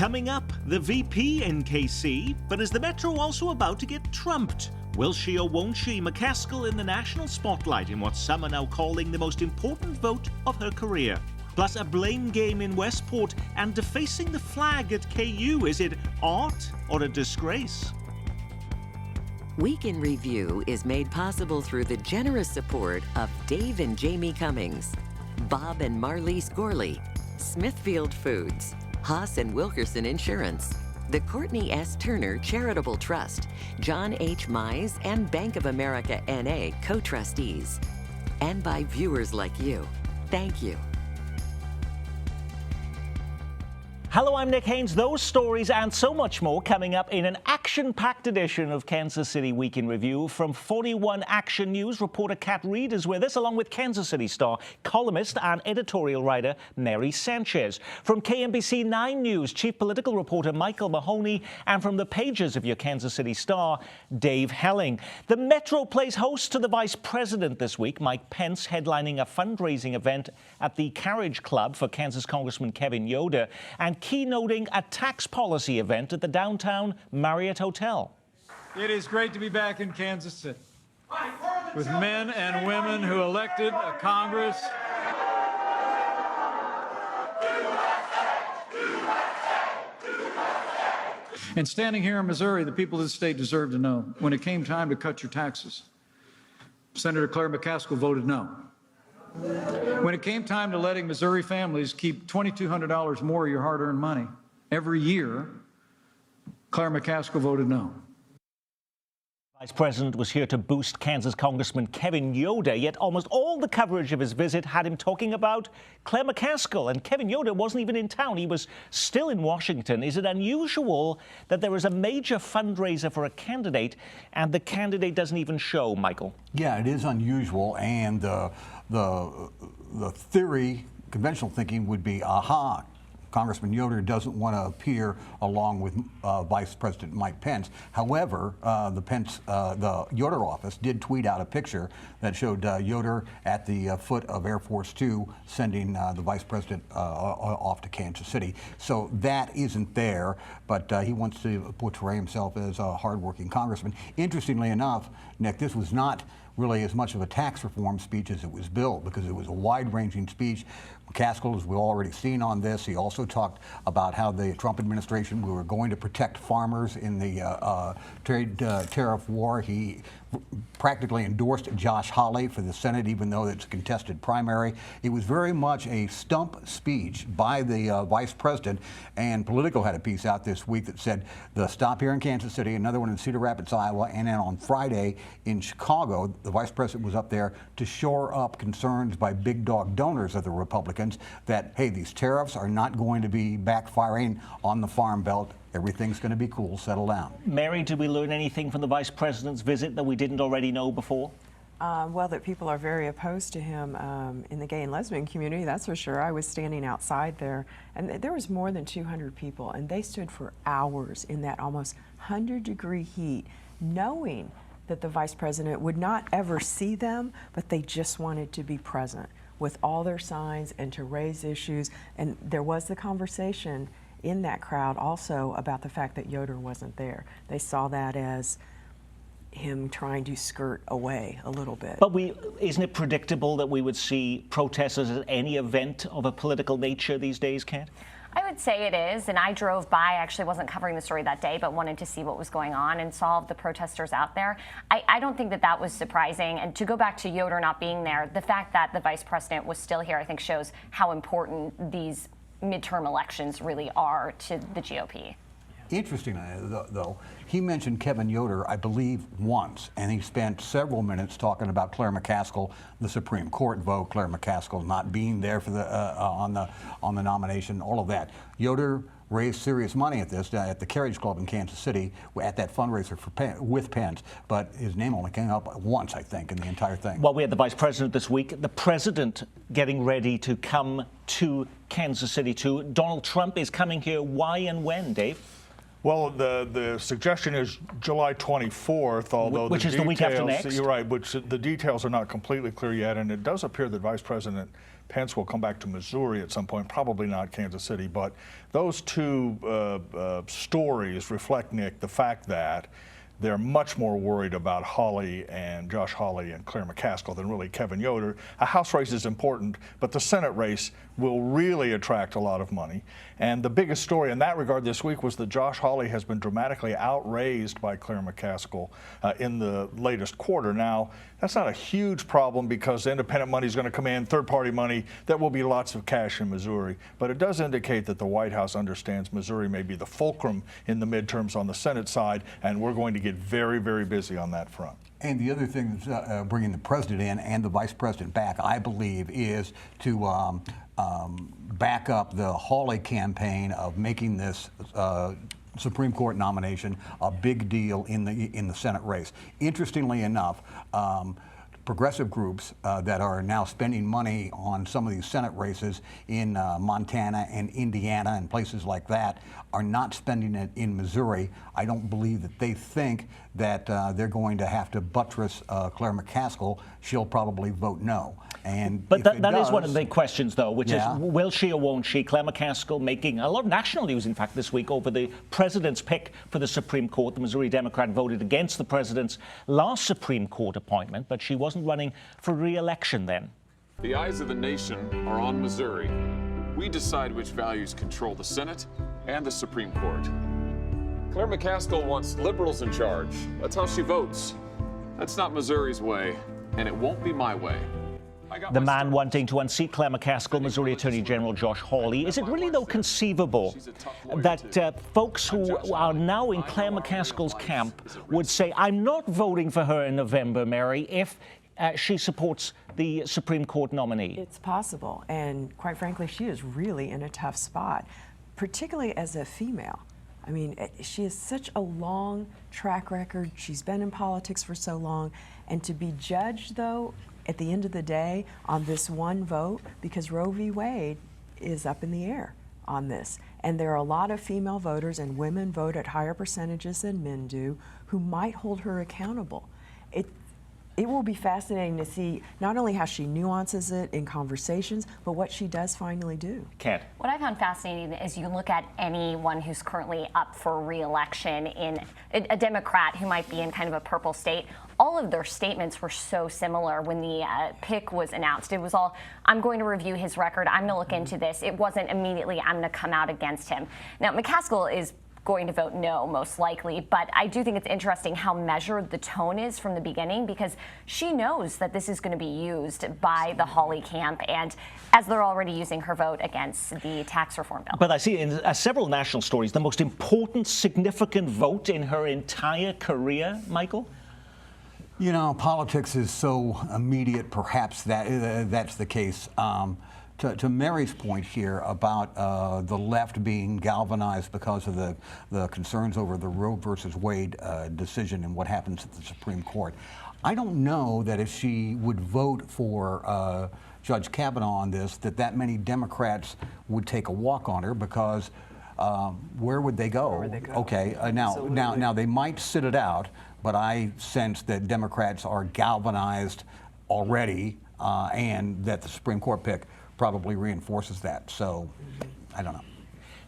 Coming up, the VP in KC, but is the Metro also about to get trumped? Will she or won't she? McCaskill in the national spotlight in what some are now calling the most important vote of her career. Plus a blame game in Westport and defacing the flag at KU. Is it art or a disgrace? Week in Review is made possible through the generous support of Dave and Jamie Cummings, Bob and Marlise Gorley, Smithfield Foods, Haas and Wilkerson Insurance, the Courtney S. Turner Charitable Trust, John H. Mize and Bank of America N.A. co-trustees, and by viewers like you. Thank you. Hello, I'm Nick Haynes. Those stories and so much more coming up in an action-packed edition of Kansas City Week in Review. From 41 Action News, reporter Kat Reed is with us, along with Kansas City Star columnist and editorial writer Mary Sanchez. From KMBC 9 News, chief political reporter Michael Mahoney, and from the pages of your Kansas City Star, Dave Helling. The Metro plays host to the Vice President this week, Mike Pence, headlining a fundraising event at the Carriage Club for Kansas Congressman Kevin Yoder, and keynoting a tax policy event at the downtown Marriott Hotel. It is great to be back in Kansas City with men and women who elected a Congress and standing here in Missouri, the people of the state deserve to know when it came time to cut your taxes, Senator Claire McCaskill voted no. When it came time to letting Missouri families keep $2,200 more of your hard-earned money every year, Claire McCaskill voted no. Vice President was here to boost Kansas Congressman Kevin Yoder, yet almost all the coverage of his visit had him talking about Claire McCaskill, and Kevin Yoder wasn't even in town. He was still in Washington. Is it unusual that there is a major fundraiser for a candidate and the candidate doesn't even show, Michael? Yeah, it is unusual, and the theory, conventional thinking would be, aha, Congressman Yoder doesn't want to appear along with Vice President Mike Pence. However, the Yoder office did tweet out a picture that showed Yoder at the foot of Air Force Two, sending the Vice President off to Kansas City. So that isn't there, but he wants to portray himself as a hardworking congressman. Interestingly enough, Nick, this was not really as much of a tax reform speech as it was billed, because it was a wide-ranging speech. McCaskill, as we've already seen on this, he also talked about how the Trump administration were going to protect farmers in the trade tariff war. He practically endorsed Josh Hawley for the Senate, even though it's a contested primary. It was very much a stump speech by the Vice President, and Politico had a piece out this week that said the stop here in Kansas City, another one in Cedar Rapids, Iowa, and then on Friday in Chicago, the Vice President was up there to shore up concerns by big dog donors of the Republicans that, hey, these tariffs are not going to be backfiring on the Farm Belt. Everything's going to be cool, settle down. Mary, did we learn anything from the Vice President's visit that we didn't already know before? Well, that people are very opposed to him in the gay and lesbian community, that's for sure. I was standing outside there, and there was more than 200 people, and they stood for hours in that almost 100-degree heat, knowing that the Vice President would not ever see them, but they just wanted to be present with all their signs and to raise issues. And there was the conversation in that crowd also about the fact that Yoder wasn't there. They saw that as him trying to skirt away a little bit. But isn't it predictable that we would see protesters at any event of a political nature these days, Kat? I would say it is, and I drove by. I actually wasn't covering the story that day, but wanted to see what was going on and saw the protesters out there. I don't think that that was surprising. And to go back to Yoder not being there, the fact that the Vice President was still here, I think, shows how important these midterm elections really are to the GOP. Interestingly, though, he mentioned Kevin Yoder, I believe, once, and he spent several minutes talking about Claire McCaskill, the Supreme Court vote, Claire McCaskill not being there for the on the nomination, all of that. Yoder raised serious money at the Carriage Club in Kansas City at that fundraiser with Pence, but his name only came up once, I think, in the entire thing. Well, we had the Vice President this week, the President getting ready to come to Kansas City too. Donald Trump is coming here. Why and when, Dave? Well, the suggestion is July 24th, although which is the week after next. You're right, which the details are not completely clear yet, and it does appear that Vice President Pence will come back to Missouri at some point, probably not Kansas City. But those two stories reflect, Nick, the fact that they're much more worried about Josh Hawley and Claire McCaskill than really Kevin Yoder. A House race is important, but the Senate race will really attract a lot of money. And the biggest story in that regard this week was that Josh Hawley has been dramatically outraised by Claire McCaskill in the latest quarter. Now, that's not a huge problem because independent money is going to come in, third-party money. There will be lots of cash in Missouri. But it does indicate that the White House understands Missouri may be the fulcrum in the midterms on the Senate side, and we're going to get very, very busy on that front. And the other thing that's bringing the president in and the vice president back, I believe, is to back up the Hawley campaign of making this Supreme Court nomination a big deal in the Senate race. Interestingly enough, progressive groups that are now spending money on some of these Senate races in Montana and Indiana and places like that are not spending it in Missouri. I don't believe that they think that they're going to have to buttress Claire McCaskill. She'll probably vote no. But that is one of the big questions, though, which is, will she or won't she? Claire McCaskill making a lot of national news, in fact, this week over the president's pick for the Supreme Court. The Missouri Democrat voted against the president's last Supreme Court appointment, but she wasn't running for re-election then. The eyes of the nation are on Missouri. We decide which values control the Senate and the Supreme Court. Claire McCaskill wants liberals in charge. That's how she votes. That's not Missouri's way, and it won't be my way. The man wanting to unseat Claire McCaskill, Missouri Attorney General Josh Hawley. Is it really, though, conceivable that folks who are now in Claire McCaskill's camp would say, I'm not voting for her in November, Mary, if she supports the Supreme Court nominee? It's possible. And quite frankly, she is really in a tough spot, particularly as a female. I mean, she has such a long track record. She's been in politics for so long. And to be judged, though, at the end of the day on this one vote, because Roe v. Wade is up in the air on this. And there are a lot of female voters, and women vote at higher percentages than men do, who might hold her accountable. It will be fascinating to see not only how she nuances it in conversations, but what she does finally do. Kat. What I found fascinating is you look at anyone who's currently up for re-election in a Democrat who might be in kind of a purple state. All of their statements were so similar when the pick was announced. It was all, I'm going to review his record, I'm going to look into this. It wasn't immediately, I'm going to come out against him. Now, McCaskill is going to vote no, most likely, but I do think it's interesting how measured the tone is from the beginning, because she knows that this is going to be used by the Hawley camp, and as they're already using her vote against the tax reform bill. But I see in several national stories, the most important, significant vote in her entire career, Michael? You know, politics is so immediate, perhaps that's the case. To Mary's point here about the left being galvanized because of the concerns over the Roe versus Wade decision and what happens at the Supreme Court, I don't know that if she would vote for Judge Kavanaugh on this, that many Democrats would take a walk on her, because where would they go? Where would they go? Okay, now they might sit it out, but I sense that Democrats are galvanized already, and that the Supreme Court pick probably reinforces that. So, I don't know.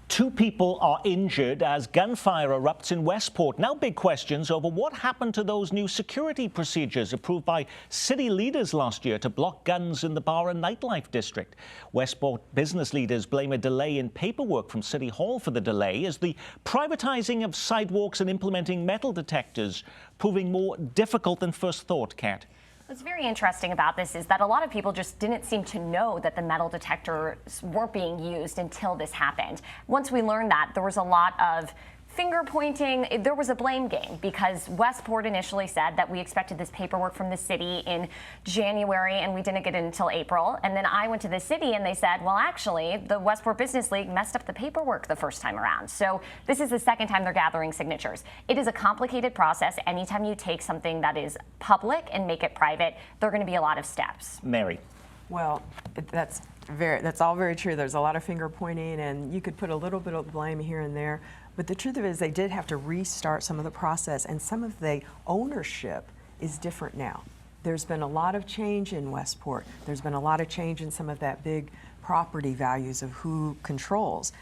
2 people are injured as gunfire erupts in Westport. Now big questions over what happened to those new security procedures approved by city leaders last year to block guns in the bar and nightlife district. Westport business leaders blame a delay in paperwork from City Hall for the delay, as the privatizing of sidewalks and implementing metal detectors proving more difficult than first thought, Kat. What's very interesting about this is that a lot of people just didn't seem to know that the metal detectors weren't being used until this happened. Once we learned that, there was a lot of finger pointing. There was a blame game, because Westport initially said that we expected this paperwork from the city in January and we didn't get it until April. And then I went to the city and they said, well, actually, the Westport Business League messed up the paperwork the first time around. So this is the second time they're gathering signatures. It is a complicated process. Anytime you take something that is public and make it private, there are going to be a lot of steps. Mary. Well, that's all very true. There's a lot of finger pointing, and you could put a little bit of blame here and there. But the truth of it is they did have to restart some of the process, and some of the ownership is different now. There's been a lot of change in Westport. There's been a lot of change in some of that big property values of who controls.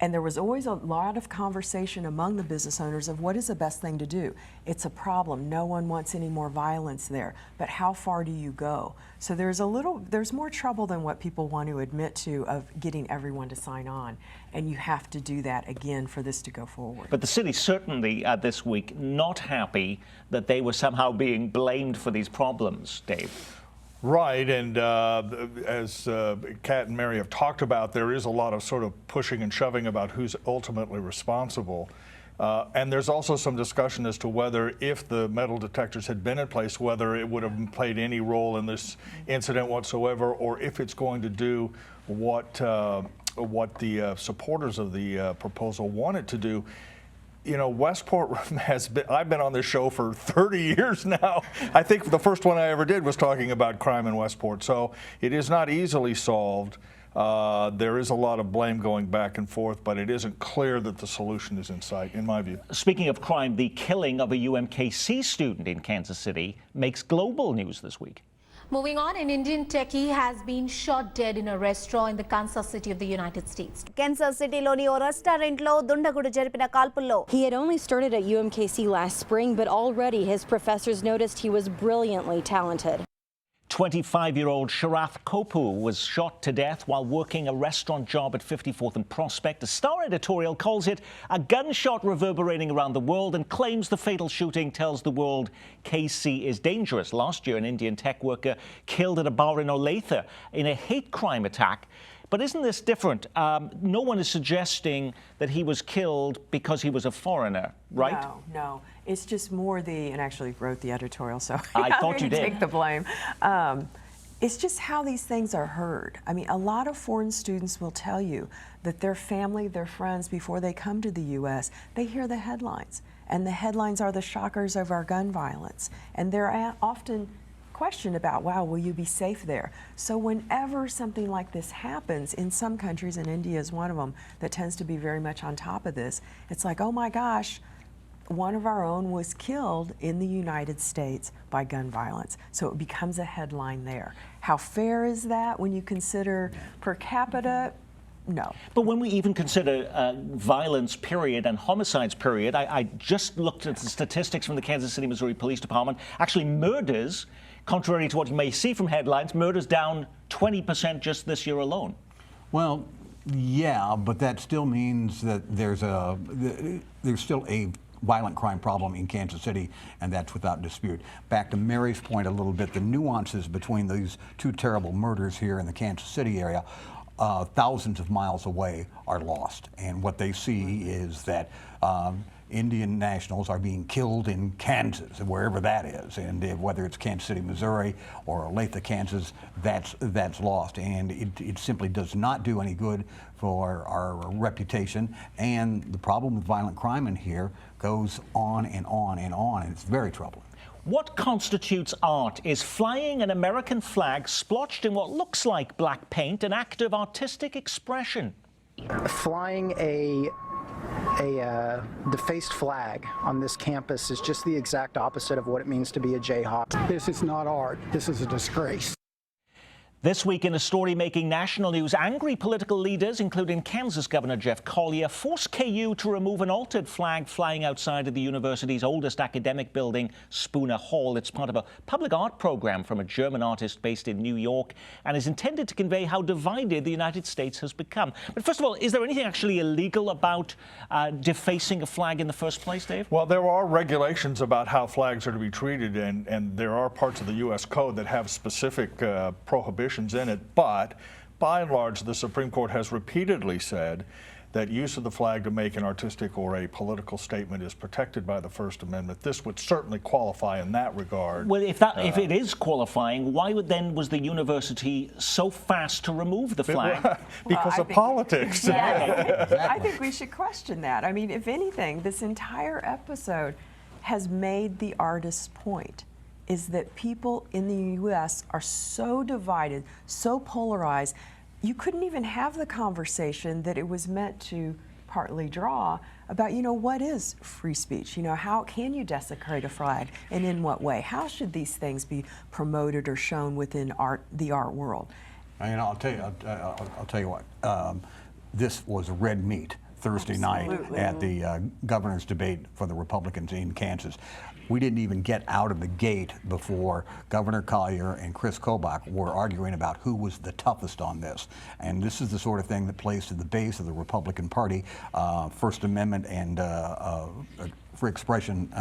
And there was always a lot of conversation among the business owners of what is the best thing to do. It's a problem. No one wants any more violence there. But how far do you go? So there's more trouble than what people want to admit to of getting everyone to sign on. And you have to do that again for this to go forward. But the city certainly this week not happy that they were somehow being blamed for these problems, Dave. Right, and as Kat and Mary have talked about, there is a lot of sort of pushing and shoving about who's ultimately responsible. And there's also some discussion as to whether, if the metal detectors had been in place, whether it would have played any role in this incident whatsoever, or if it's going to do what the supporters of the proposal want it to do. You know, Westport has been, I've been on this show for 30 years now. I think the first one I ever did was talking about crime in Westport. So it is not easily solved. There is a lot of blame going back and forth, but it isn't clear that the solution is in sight, in my view. Speaking of crime, the killing of a UMKC student in Kansas City makes global news this week. Moving on, an Indian techie has been shot dead in a restaurant in the Kansas City of the United States. Kansas Cityలోని ఓ రెస్టారెంట్లో దుండగుడు జరిపిన కాల్పుల్లో He had only started at UMKC last spring, but already his professors noticed he was brilliantly talented. 25-year-old Sharath Kopu was shot to death while working a restaurant job at 54th and Prospect. The Star editorial calls it a gunshot reverberating around the world and claims the fatal shooting tells the world KC is dangerous. Last year, an Indian tech worker killed at a bar in Olathe in a hate crime attack. But isn't this different? No one is suggesting that he was killed because he was a foreigner, right? No. It's just more and I actually wrote the editorial, so I thought you did. Take the blame. It's just how these things are heard. I mean, a lot of foreign students will tell you that their family, their friends, before they come to the U.S., they hear the headlines. And the headlines are the shockers of our gun violence. And they're often questioned about, wow, will you be safe there? So whenever something like this happens in some countries, and India is one of them that tends to be very much on top of this, it's like, oh my gosh, one of our own was killed in the United States by gun violence. So it becomes a headline there. How fair is that when you consider per capita? No. But when we even consider violence, period, and homicides, period, I just looked at the statistics from the Kansas City, Missouri Police Department. Actually, murders, contrary to what you may see from headlines, murders down 20% just this year alone. Well, yeah, but that still means that there's still a violent crime problem in Kansas City, and that's without dispute. Back to Mary's point a little bit, the nuances between these two terrible murders here in the Kansas City area, thousands of miles away, are lost. And what they see is that Indian nationals are being killed in Kansas, wherever that is, and whether it's Kansas City, Missouri, or Olathe, Kansas, that's lost, and it simply does not do any good for our reputation. And the problem with violent crime in here goes on and on and on, and it's very troubling. What constitutes art? Is flying an American flag splotched in what looks like black paint an act of artistic expression? Flying a defaced flag on this campus is just the exact opposite of what it means to be a Jayhawk. This is not art. This is a disgrace. This week in a story making national news, angry political leaders, including Kansas Governor Jeff Collier, forced KU to remove an altered flag flying outside of the university's oldest academic building, Spooner Hall. It's part of a public art program from a German artist based in New York and is intended to convey how divided the United States has become. But first of all, is there anything actually illegal about defacing a flag in the first place, Dave? Well, there are regulations about how flags are to be treated, and there are parts of the U.S. Code that have specific prohibitions in it, but by and large the Supreme Court has repeatedly said that use of the flag to make an artistic or a political statement is protected by the First Amendment. This would certainly qualify in that regard. Well, if it is qualifying, why was the university so fast to remove the flag? Because of politics. I think we should question that. I mean, if anything, this entire episode has made the artist's point, is that people in the U.S. are so divided, so polarized, you couldn't even have the conversation that it was meant to two-partly draw about, you know, what is free speech? You know, how can you desecrate a flag, and in what way? How should these things be promoted or shown within the art world? And I'll tell you what. This was red meat Thursday night at the governor's debate for the Republicans in Kansas. We didn't even get out of the gate before Governor Collier and Chris Kobach were arguing about who was the toughest on this. And this is the sort of thing that plays to the base of the Republican Party. First Amendment and free expression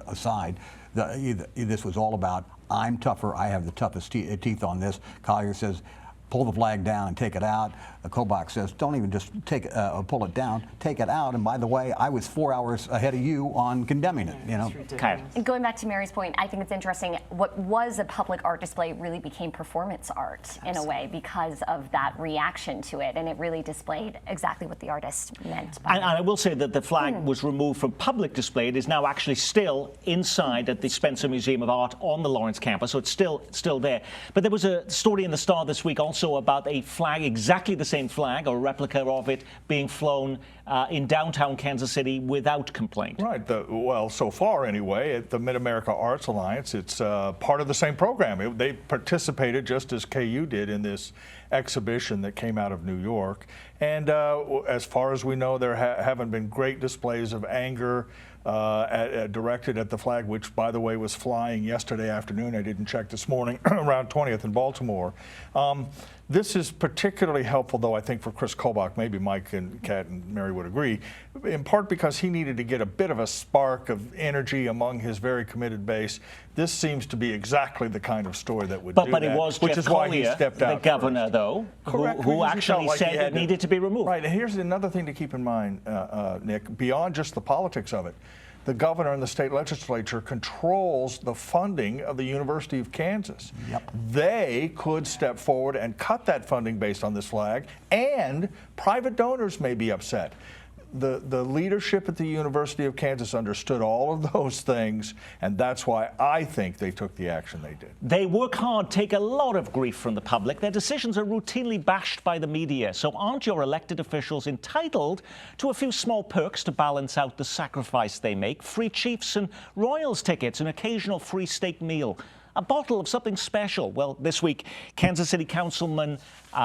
aside, this was all about, I'm tougher, I have the toughest teeth on this. Collier says, pull the flag down and take it out. Kobach says, don't even just pull it down, take it out. And by the way, I was 4 hours ahead of you on condemning it. You know. And going back to Mary's point, I think it's interesting. What was a public art display really became performance art in a way because of that reaction to it, and it really displayed exactly what the artist meant. And I will say that the flag was removed from public display. It is now actually still inside at the Spencer Museum of Art on the Lawrence campus, so it's still there. But there was a story in the Star this week also about a flag, exactly the same flag, or a replica of it, being flown in downtown Kansas City without complaint. Right. Well, so far anyway, at the Mid-America Arts Alliance, it's part of the same program. They participated just as KU did in this exhibition that came out of New York. And as far as we know, there haven't been great displays of anger directed at the flag, which, by the way, was flying yesterday afternoon. I didn't check this morning, around 20th in Baltimore. This is particularly helpful, though, I think, for Chris Kobach. Maybe Mike and Kat and Mary would agree, in part because he needed to get a bit of a spark of energy among his very committed base. This seems to be exactly the kind of story that would do that. But it was which Jeff is why he Collier, stepped the out governor, first. though, who actually said it needed to be removed. Right, and here's another thing to keep in mind, Nick, beyond just the politics of it. The governor and the state legislature controls the funding of the University of Kansas. Yep. They could step forward and cut that funding based on this flag, and private donors may be upset. The leadership at the University of Kansas understood all of those things, and that's why I think they took the action they did. They work hard, take a lot of grief from the public. Their decisions are routinely bashed by the media. So aren't your elected officials entitled to a few small perks to balance out the sacrifice they make? Free Chiefs and Royals tickets, an occasional free steak meal, a bottle of something special. Well, this week, Kansas City Councilman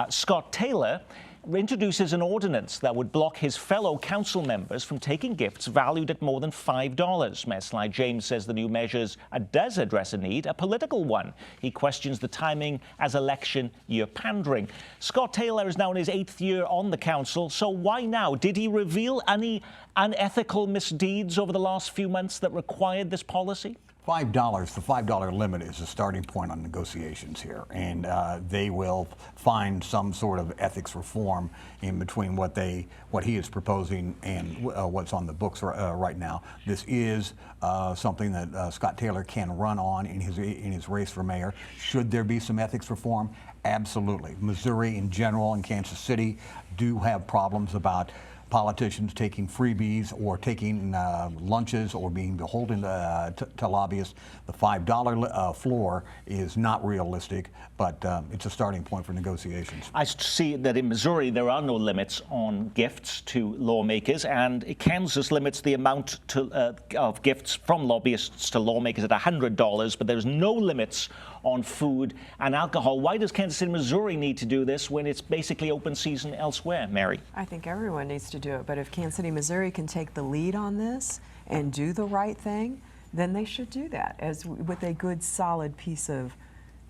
Scott Taylor introduces an ordinance that would block his fellow council members from taking gifts valued at more than $5. Mayor Sly James says the new measures does address a need, a political one. He questions the timing as election year pandering. Scott Taylor is now in his 8th year on the council, so why now? Did he reveal any unethical misdeeds over the last few months that required this policy? $5, the $5 limit is a starting point on negotiations here, and they will find some sort of ethics reform in between what he is proposing and what's on the books right now. This is something that Scott Taylor can run on in his race for mayor. Should there be some ethics reform? Absolutely. Missouri in general and Kansas City do have problems about politicians taking freebies or taking lunches or being beholden to lobbyists. The $5 floor is not realistic, but it's a starting point for negotiations. I see that in Missouri there are no limits on gifts to lawmakers, and Kansas limits the amount of gifts from lobbyists to lawmakers at $100, but there's no limits on food and alcohol. Why does Kansas City, Missouri need to do this when it's basically open season elsewhere, Mary? I think everyone needs to do it, but if Kansas City, Missouri can take the lead on this and do the right thing, then they should do that as with a good, solid piece of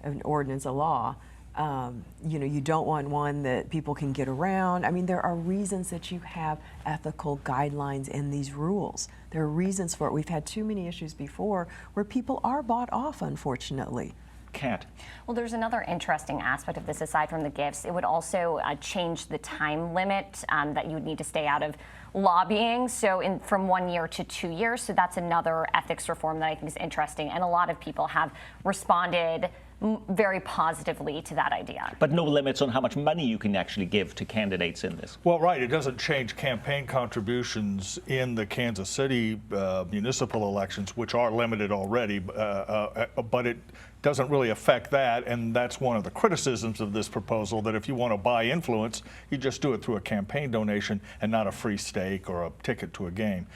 an ordinance, a law. You know, you don't want one that people can get around. I mean, there are reasons that you have ethical guidelines in these rules. There are reasons for it. We've had too many issues before where people are bought off, unfortunately. Kat. Well, there's another interesting aspect of this aside from the gifts. It would also change the time limit that you would need to stay out of lobbying, so from 1 year to 2 years. So that's another ethics reform that I think is interesting, and a lot of people have responded very positively to that idea. But no limits on how much money you can actually give to candidates in this. Well, right. It doesn't change campaign contributions in the Kansas City municipal elections, which are limited already, but it doesn't really affect that, and that's one of the criticisms of this proposal, that if you want to buy influence, you just do it through a campaign donation and not a free steak or a ticket to a game.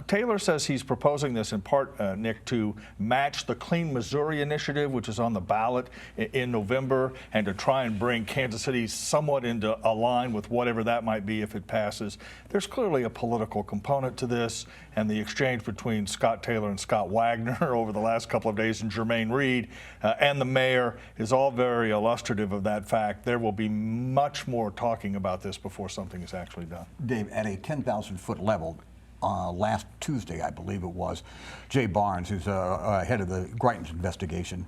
Taylor says he's proposing this in part, Nick, to match the Clean Missouri initiative, which is on the ballot in November, and to try and bring Kansas City somewhat into a line with whatever that might be if it passes. There's clearly a political component to this, and the exchange between Scott Taylor and Scott Wagner over the last couple of days, and Jermaine Reed and the mayor is all very illustrative of that fact. There will be much more talking about this before something is actually done. Dave, at a 10,000-foot level, last Tuesday, I believe it was, Jay Barnes, who's head of the Greitens investigation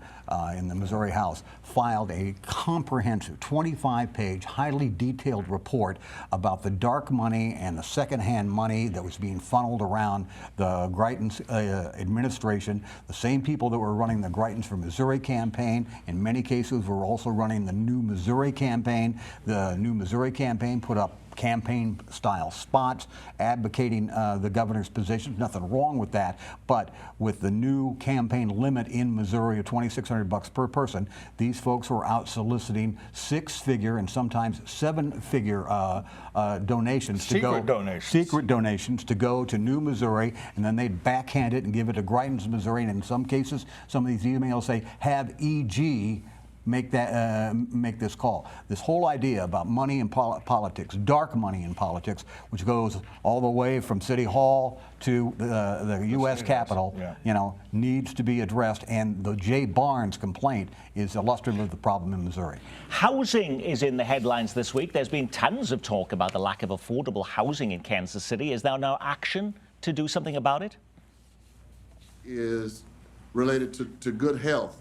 in the Missouri House, filed a comprehensive 25-page, highly detailed report about the dark money and the secondhand money that was being funneled around the Greitens administration. The same people that were running the Greitens for Missouri campaign, in many cases, were also running the New Missouri campaign. The New Missouri campaign put up campaign-style spots advocating the governor's position. Nothing wrong with that, but with the new campaign limit in Missouri of $2,600 per person, these folks were out soliciting six-figure and sometimes seven-figure donations secret donations to go to New Missouri, and then they'd backhand it and give it to Greitens, Missouri. And in some cases, some of these emails say, have EG make this call. This whole idea about money in politics, dark money in politics, which goes all the way from City Hall to the U.S. Capitol, you know, needs to be addressed. And the Jay Barnes complaint is illustrative of the problem in Missouri. Housing is in the headlines this week. There's been tons of talk about the lack of affordable housing in Kansas City. Is there now action to do something about it? Is related to good health.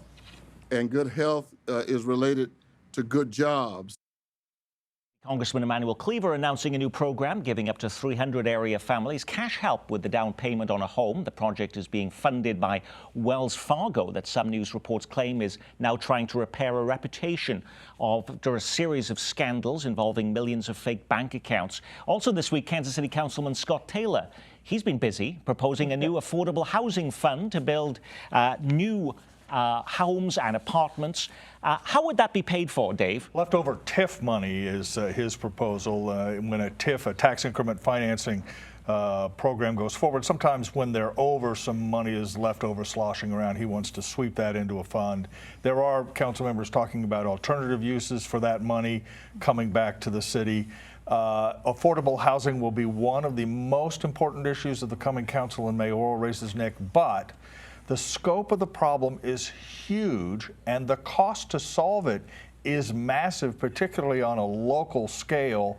And good health is related to good jobs. Congressman Emanuel Cleaver announcing a new program giving up to 300 area families cash help with the down payment on a home. The project is being funded by Wells Fargo, that some news reports claim is now trying to repair a reputation after a series of scandals involving millions of fake bank accounts. Also this week, Kansas City Councilman Scott Taylor, he's been busy proposing a new affordable housing fund to build new homes and apartments. How would that be paid for, Dave? Leftover TIF money is his proposal. When a TIF, a tax increment financing program, goes forward, sometimes when they're over, some money is left over sloshing around. He wants to sweep that into a fund. There are council members talking about alternative uses for that money coming back to the city. Affordable housing will be one of the most important issues of the coming council and mayoral races, Nick, but the scope of the problem is huge, and the cost to solve it is massive, particularly on a local scale.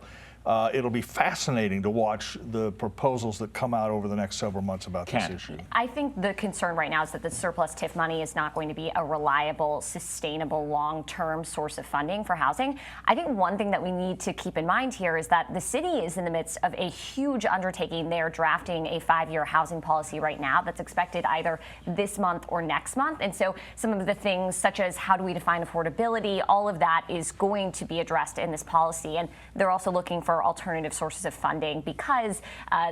It'll be fascinating to watch the proposals that come out over the next several months about this issue. I think the concern right now is that the surplus TIF money is not going to be a reliable, sustainable, long-term source of funding for housing. I think one thing that we need to keep in mind here is that the city is in the midst of a huge undertaking. They're drafting a 5-year housing policy right now that's expected either this month or next month. And so some of the things such as how do we define affordability, all of that is going to be addressed in this policy. And they're also looking for alternative sources of funding because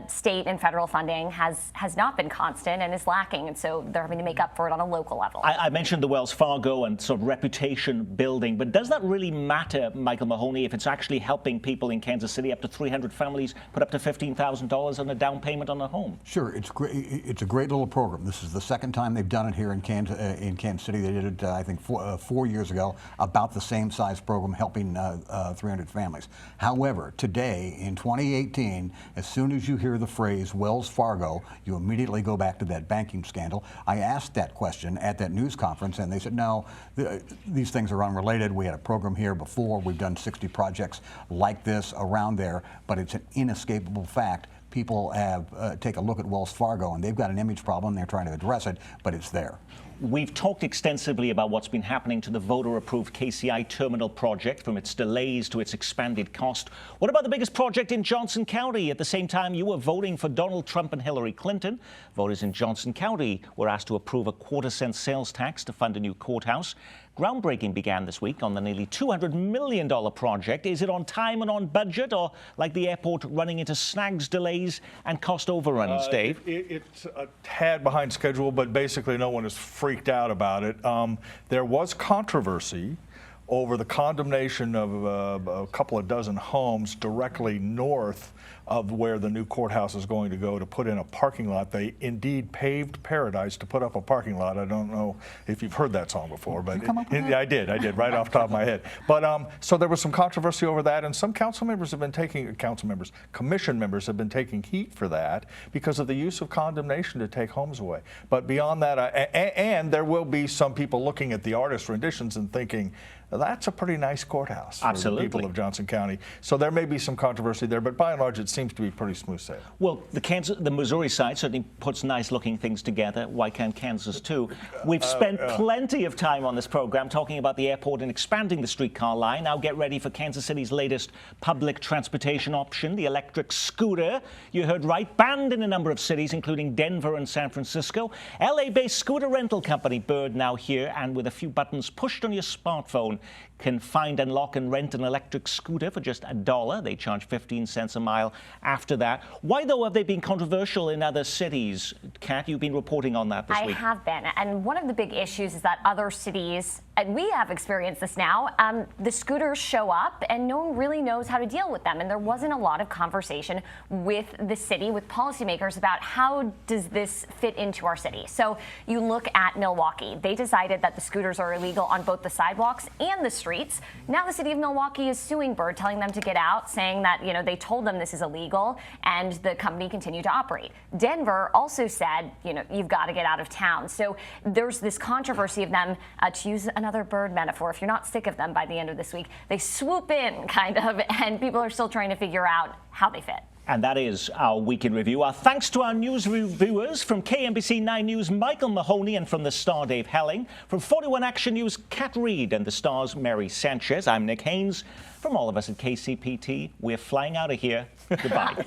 state and federal funding has not been constant and is lacking, and so they're having to make up for it on a local level. I mentioned the Wells Fargo and sort of reputation building, but does that really matter, Michael Mahoney, if it's actually helping people in Kansas City, up to 300 families put up to $15,000 on a down payment on a home? Sure, it's great. It's a great little program. This is the second time they've done it here in Kansas City. They did it, I think, 4 years ago, about the same size program, helping 300 families. However, today, in 2018, as soon as you hear the phrase Wells Fargo, you immediately go back to that banking scandal. I asked that question at that news conference, and they said, no, these things are unrelated. We had a program here before. We've done 60 projects like this around there, but it's an inescapable fact. People have take a look at Wells Fargo, and they've got an image problem. They're trying to address it, but it's there. We've talked extensively about what's been happening to the voter-approved KCI terminal project, from its delays to its expanded cost. What about the biggest project in Johnson County? At the same time you were voting for Donald Trump and Hillary Clinton, voters in Johnson County were asked to approve a 1/4-cent sales tax to fund a new courthouse. Groundbreaking began this week on the nearly $200 million project. Is it on time and on budget, or like the airport running into snags, delays and cost overruns, Dave? It's a tad behind schedule, but basically no one is freaked out about it. There was controversy over the condemnation of a couple of dozen homes directly north of where the new courthouse is going to go to put in a parking lot. They indeed paved paradise to put up a parking lot. I don't know if you've heard that song before, but I did right off the top of my head. But so there was some controversy over that, and some commission members have been taking heat for that because of the use of condemnation to take homes away. But beyond that, and there will be some people looking at the artist renditions and thinking, that's a pretty nice courthouse for the people of Johnson County. So there may be some controversy there, but by and large, it seems to be pretty smooth sailing. Well, the Missouri side certainly puts nice-looking things together. Why can't Kansas too? We've spent plenty of time on this program talking about the airport and expanding the streetcar line. Now get ready for Kansas City's latest public transportation option, the electric scooter. You heard right, banned in a number of cities, including Denver and San Francisco. LA-based scooter rental company Bird now here, and with a few buttons pushed on your smartphone, can find, unlock and rent an electric scooter for just $1. They charge 15 cents a mile after that. Why, though, have they been controversial in other cities? Kat, you've been reporting on that this week. I have been. And one of the big issues is that other cities, and we have experienced this now, the scooters show up and no one really knows how to deal with them. And there wasn't a lot of conversation with the city, with policymakers about how does this fit into our city. So you look at Milwaukee. They decided that the scooters are illegal on both the sidewalks and the streets. Now the city of Milwaukee is suing Bird, telling them to get out, saying that, they told them this is illegal, and the company continued to operate. Denver also said, you've got to get out of town. So there's this controversy of them, to use another Bird metaphor, if you're not sick of them by the end of this week, they swoop in, kind of, and people are still trying to figure out how they fit. And that is our Week in Review. Our thanks to our news reviewers from KMBC 9 News, Michael Mahoney, and from The Star, Dave Helling. From 41 Action News, Kat Reed, and The Star's Mary Sanchez. I'm Nick Haynes. From all of us at KCPT, we're flying out of here. Goodbye.